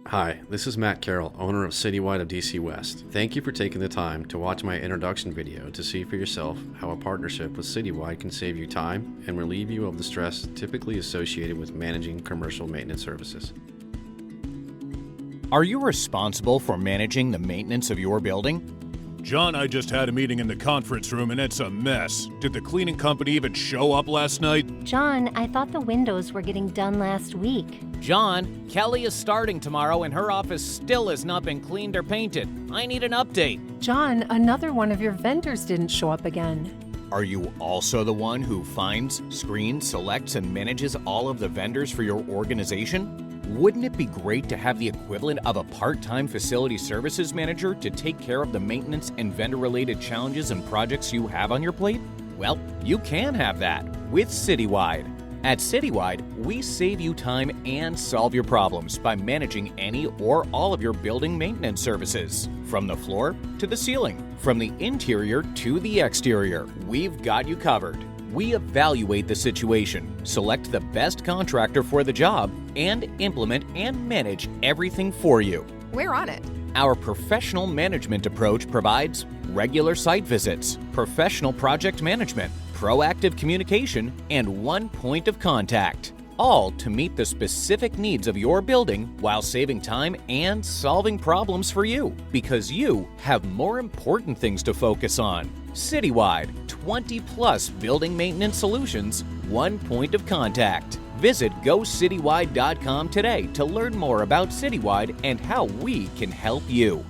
Hi, this is Matt Carroll, owner of Citywide of DC West. Thank you for taking the time to watch my introduction video to see for yourself how a partnership with Citywide can save you time and relieve you of the stress typically associated with managing commercial maintenance services. Are you responsible for managing the maintenance of your building? John, I just had a meeting in the conference room and it's a mess. Did the cleaning company even show up last night? John, I thought the windows were getting done last week. John, Kelly is starting tomorrow and her office still has not been cleaned or painted. I need an update. John, another one of your vendors didn't show up again. Are you also the one who finds, screens, selects, and manages all of the vendors for your organization? Wouldn't it be great to have the equivalent of a part-time facility services manager to take care of the maintenance and vendor-related challenges and projects you have on your plate? Well, you can have that with Citywide. At Citywide, we save you time and solve your problems by managing any or all of your building maintenance services. From the floor to the ceiling, from the interior to the exterior, we've got you covered. We evaluate the situation, select the best contractor for the job, and implement and manage everything for you. We're on it. Our professional management approach provides regular site visits, professional project management, proactive communication, and one point of contact, all to meet the specific needs of your building while saving time and solving problems for you, because you have more important things to focus on. Citywide, 20+ building maintenance solutions, one point of contact. Visit GoCitywide.com today to learn more about Citywide and how we can help you.